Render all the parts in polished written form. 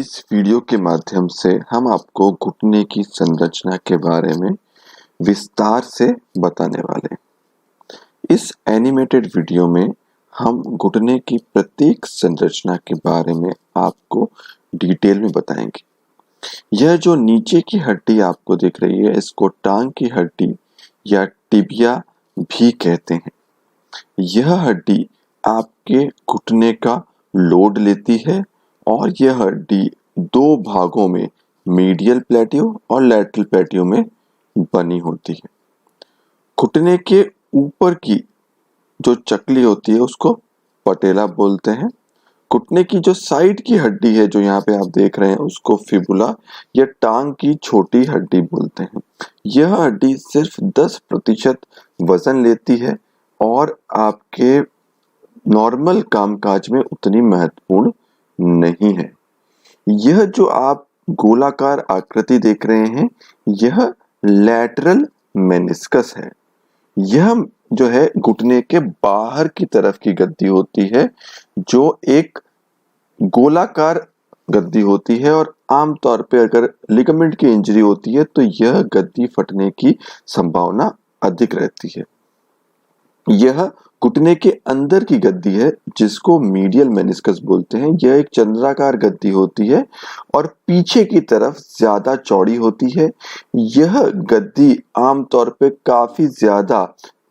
इस वीडियो के माध्यम से हम आपको घुटने की संरचना के बारे में विस्तार से बताने वाले हैं। इस एनिमेटेड वीडियो में हम घुटने की प्रत्येक संरचना के बारे में आपको डिटेल में बताएंगे। यह जो नीचे की हड्डी आपको दिख रही है, इसको टांग की हड्डी या टिबिया भी कहते हैं। यह हड्डी आपके घुटने का लोड लेती है और यह हड्डी दो भागों में मीडियल प्लेटियो और लैटरल प्लेटियो में बनी होती है। घुटने के ऊपर की जो चकली होती है उसको पटेला बोलते हैं। घुटने की जो साइड की हड्डी है जो यहाँ पे आप देख रहे हैं उसको फिबुला या टांग की छोटी हड्डी बोलते हैं। यह हड्डी सिर्फ 10% वजन लेती है और आपके नॉर्मल कामकाज में उतनी महत्वपूर्ण नहीं है। यह जो आप गोलाकार आकृति देख रहे हैं, यह लैटरल मेनिस्कस है। यह जो है घुटने के बाहर की तरफ की गद्दी होती है, जो एक गोलाकार गद्दी होती है और आमतौर पे अगर लिगामेंट की इंजरी होती है तो यह गद्दी फटने की संभावना अधिक रहती है। यह घुटने के अंदर की गद्दी है जिसको मीडियल मेनिस्कस बोलते हैं। यह एक चंद्राकार गद्दी होती है और पीछे की तरफ ज्यादा चौड़ी होती है। यह गद्दी आमतौर पे काफी ज्यादा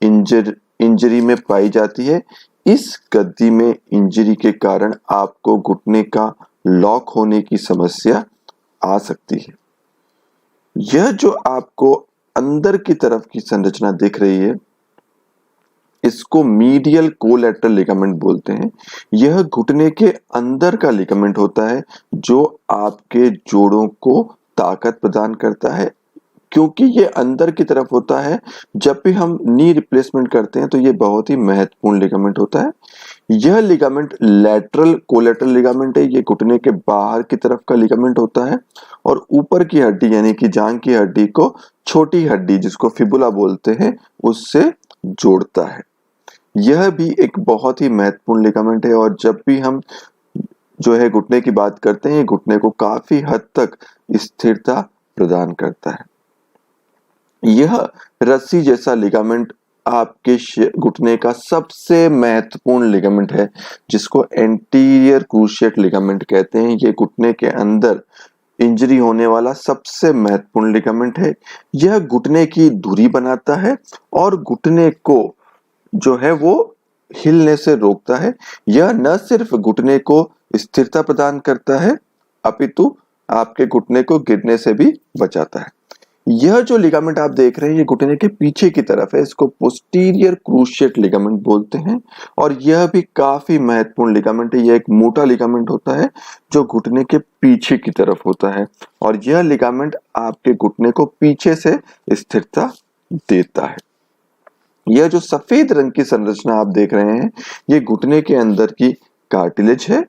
इंजरी में पाई जाती है। इस गद्दी में इंजरी के कारण आपको घुटने का लॉक होने की समस्या आ सकती है। यह जो आपको अंदर की तरफ की संरचना दिख रही है, इसको मीडियल कोलैटरल लिगामेंट बोलते हैं। यह घुटने के अंदर का लिगामेंट होता है जो आपके जोड़ों को ताकत प्रदान करता है। क्योंकि ये अंदर की तरफ होता है, जब भी हम नी रिप्लेसमेंट करते हैं तो ये बहुत ही महत्वपूर्ण लिगामेंट होता है। यह लिगामेंट लैटरल कोलैटरल लिगामेंट है। ये घुटने के बाहर की तरफ का लिगामेंट होता है और ऊपर की हड्डी यानी कि जांघ की हड्डी को छोटी हड्डी जिसको फिबुला बोलते हैं उससे जोड़ता है। यह भी एक बहुत ही महत्वपूर्ण लिगामेंट है और जब भी हम जो है घुटने की बात करते हैं, घुटने को काफी हद तक स्थिरता प्रदान करता है। यह रस्सी जैसा लिगामेंट आपके घुटने का सबसे महत्वपूर्ण लिगामेंट है जिसको एंटीरियर क्रूशिएट लिगामेंट कहते हैं। ये घुटने के अंदर इंजरी होने वाला सबसे महत्वपूर्ण लिगामेंट है। यह घुटने की धुरी बनाता है और घुटने को जो है वो हिलने से रोकता है। यह न सिर्फ घुटने को स्थिरता प्रदान करता है अपितु आपके घुटने को गिरने से भी बचाता है। यह जो लिगामेंट आप देख रहे हैं ये घुटने के पीछे की तरफ है, इसको पोस्टीरियर क्रूशिएट लिगामेंट बोलते हैं और यह भी काफी महत्वपूर्ण लिगामेंट है। यह एक मोटा लिगामेंट होता है जो घुटने के पीछे की तरफ होता है और यह लिगामेंट आपके घुटने को पीछे से स्थिरता देता है। यह जो सफेद रंग की संरचना आप देख रहे हैं ये घुटने के अंदर की कार्टिलेज है,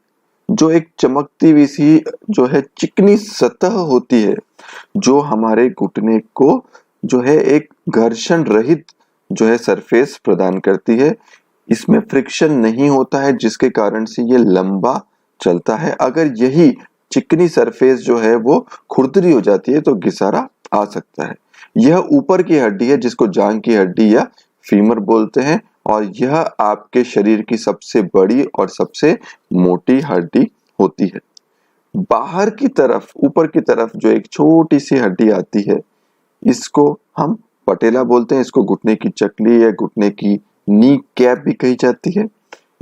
जो एक चमकती हुई सी जो है चिकनी सतह होती है जो हमारे घुटने को जो है एक घर्षण रहित जो है सरफेस प्रदान करती है। इसमें फ्रिक्शन नहीं होता है जिसके कारण से ये लंबा चलता है। अगर यही चिकनी सरफेस जो है वो खुरदरी हो जाती है तो घिसारा आ सकता है। यह ऊपर की हड्डी है जिसको जांघ की हड्डी या फीमर बोलते हैं और यह आपके शरीर की सबसे बड़ी और सबसे मोटी हड्डी होती है। बाहर की तरफ ऊपर की तरफ जो एक छोटी सी हड्डी आती है इसको हम पटेला बोलते हैं। इसको घुटने की चकली या घुटने की नी कैप भी कही जाती है।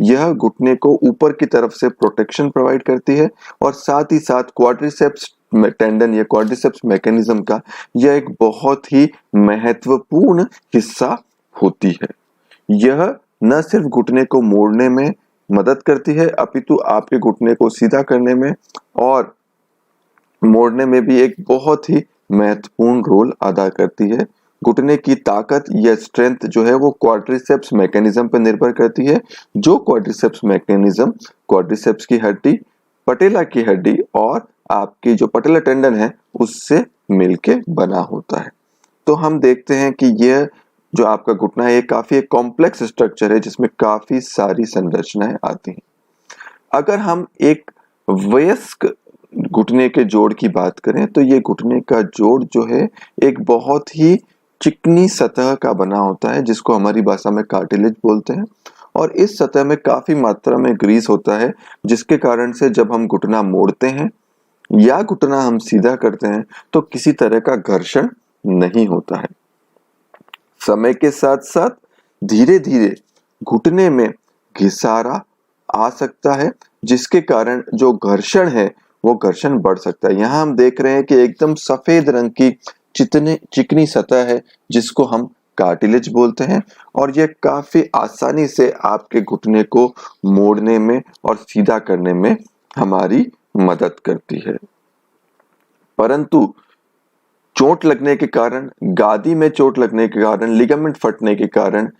यह घुटने को ऊपर की तरफ से प्रोटेक्शन प्रोवाइड करती है और साथ ही साथ क्वाड्रिसेप्स टेंडन या क्वाड्रिसेप्स मैकेनिज्म का यह एक बहुत ही महत्वपूर्ण हिस्सा होती है। यह न सिर्फ घुटने को मोड़ने में मदद करती है अपितु आपके घुटने को सीधा करने में और मोड़ने में भी एक बहुत ही महत्वपूर्ण रोल अदा करती है। घुटने की ताकत या स्ट्रेंथ जो है वो क्वाड्रिसेप्स मैकेनिज्म पर निर्भर करती है, जो क्वाड्रिसेप्स मैकेनिज्म क्वाड्रिसेप्स की हड्डी, पटेला की हड्डी और आपकी जो पटेला टेंडन है उससे मिलके बना होता है। तो हम देखते हैं कि यह जो आपका घुटना है ये काफी एक कॉम्प्लेक्स स्ट्रक्चर है जिसमें काफी सारी संरचनाएं आती हैं। अगर हम एक वयस्क घुटने के जोड़ की बात करें तो ये घुटने का जोड़ जो है एक बहुत ही चिकनी सतह का बना होता है, जिसको हमारी भाषा में कार्टिलेज बोलते हैं। और इस सतह में काफी मात्रा में ग्रीस होता है, जिसके कारण से जब हम घुटना मोड़ते हैं या घुटना हम सीधा करते हैं तो किसी तरह का घर्षण नहीं होता है। समय के साथ साथ धीरे धीरे घुटने में घिसारा आ सकता है, जिसके कारण जो घर्षण है वो घर्षण बढ़ सकता है। यहाँ हम देख रहे हैं कि एकदम सफेद रंग की चिकनी सतह है, जिसको हम कार्टिलेज बोलते हैं, और ये काफी आसानी से आपके घुटने को मोड़ने में और सीधा करने में हमारी मदद करती है। परंतु चोट लगने के कारण, गादी में चोट लगने के कारण, लिगामेंट फटने के कारण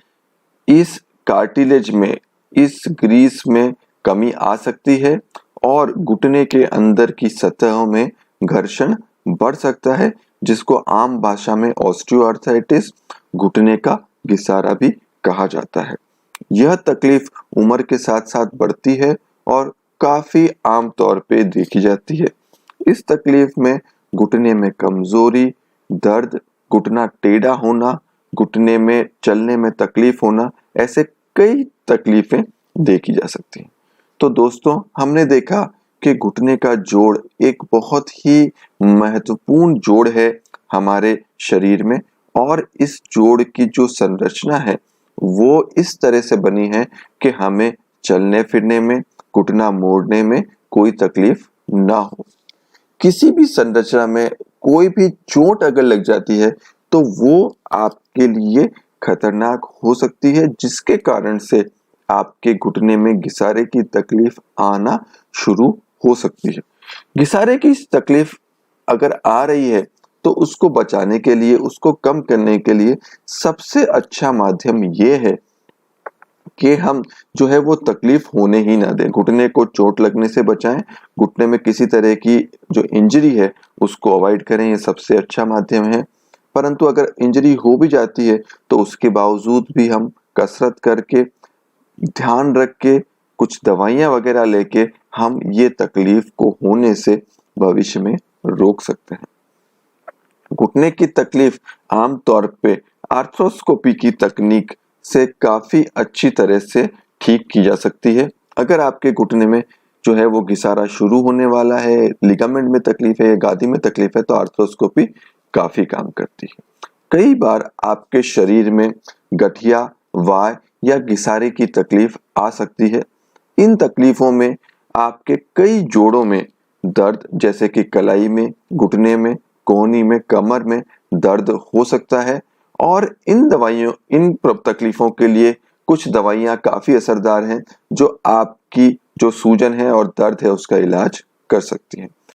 इस कार्टिलेज में, इस ग्रीस में कमी आ सकती है और घुटने के अंदर की सतहों में घर्षण बढ़ सकता है, जिसको आम भाषा में ऑस्टियोआर्थराइटिस, घुटने का घिसारा भी कहा जाता है। यह तकलीफ उम्र के साथ साथ बढ़ती है और काफी आम तौर पे देखी जाती है। इस तकलीफ में घुटने में कमजोरी, दर्द, घुटना टेढ़ा होना, घुटने में चलने में तकलीफ होना, ऐसे कई तकलीफें देखी जा सकती हैं। तो दोस्तों, हमने देखा कि घुटने का जोड़ एक बहुत ही महत्वपूर्ण जोड़ है हमारे शरीर में, और इस जोड़ की जो संरचना है वो इस तरह से बनी है कि हमें चलने फिरने में, घुटना मोड़ने में कोई तकलीफ ना हो। किसी भी संरचना में कोई भी चोट अगर लग जाती है तो वो आपके लिए खतरनाक हो सकती है, जिसके कारण से आपके घुटने में घिसारे की तकलीफ आना शुरू हो सकती है। घिसारे की तकलीफ अगर आ रही है तो उसको बचाने के लिए, उसको कम करने के लिए सबसे अच्छा माध्यम ये है कि हम जो है वो तकलीफ होने ही ना दें, घुटने को चोट लगने से बचाएं, घुटने में किसी तरह की जो इंजरी है उसको अवॉइड करें, ये सबसे अच्छा माध्यम है। परंतु अगर इंजरी हो भी जाती है तो उसके बावजूद भी हम कसरत करके, ध्यान रख के, कुछ दवाइयां वगैरह लेके हम ये तकलीफ को होने से भविष्य में रोक सकते हैं। घुटने की तकलीफ आमतौर पे आर्थ्रोस्कोपी की तकनीक से काफी अच्छी तरह से ठीक की जा सकती है। अगर आपके घुटने में जो है वो घिसारा शुरू होने वाला है, लिगामेंट में तकलीफ है, गादी में तकलीफ है, तो आर्थ्रोस्कोपी काफी काम करती है। कई बार आपके शरीर में गठिया, वाय या घिसारे की तकलीफ आ सकती है। इन तकलीफों में आपके कई जोड़ों में दर्द, जैसे कि कलाई में, घुटने में, कोहनी में, कमर में दर्द हो सकता है, और इन तकलीफों के लिए कुछ दवाइयां काफी असरदार हैं, जो आपकी जो सूजन है और दर्द है उसका इलाज कर सकती हैं।